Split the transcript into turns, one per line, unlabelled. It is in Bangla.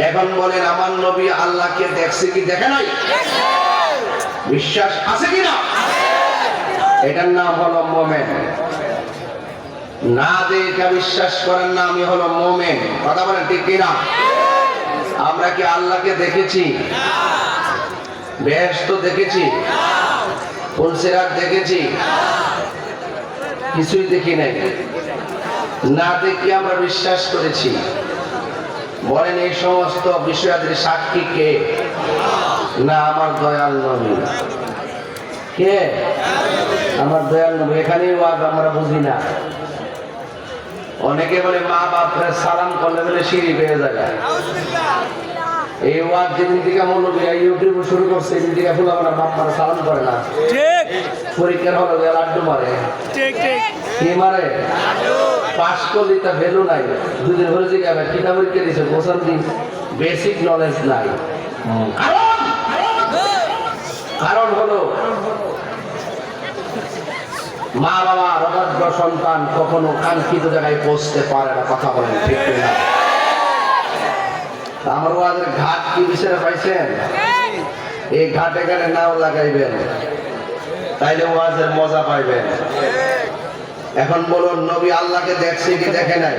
এখন বলেন আমার নবী আল্লাহকে দেখছে কি দেখে নাই? বিশ্বাস আছে কিনা? এটার নাম হলো মোমেন। না দেখে বিশ্বাস করেন না আমি হলো মোমেন। কথা বলেন ঠিক কিনা? আমরা কি আল্লাহকে দেখেছি? বেহেশত দেখেছি? ফুলসিরাত দেখেছি? কিছুই দেখি নাই। না দেখে আমরা বিশ্বাস করেছি। বলেন এই সমস্ত বিষয়াদের সাক্ষী কে? না আমার দয়াল নবী। কে? আমার দয়াল নবী। এখানেই ওয়াজ আমরা বুঝি না। অনেকে বলে মা বাপরে সালাম করলে বলে সিঁড়ি পেয়ে যায়। এই ওয়াজ যেদিন থেকে মৌলবী ইউটিউব শুরু করছে সেদিন থেকে ফুল আমার বাপ মারা সালাম করে না। পরীক্ষার হলে লাড্ডু মারে। কি মারে? পাস করলে তা ভ্যালু নাই। দুদিন হলে যে গেবে কিনা পরীক্ষা দিছে বছর দিন বেসিক নলেজ নাই। কারণ হলো মা বাবা অবাধ্য সন্তান কখনো কাঙ্ক্ষিত জায়গায় পৌঁছতে পারে না। কথা বলেন ঠিক না? আমার ওয়াজের ঘাট কি বিষয়ে পাইছেন? এই ঘাটে এখানে নাও লাগাইবেন, তাইলে ওয়াজের মজা পাইবেন। এখন বলুন নবী আল্লাহকে দেখছে কি দেখে নাই?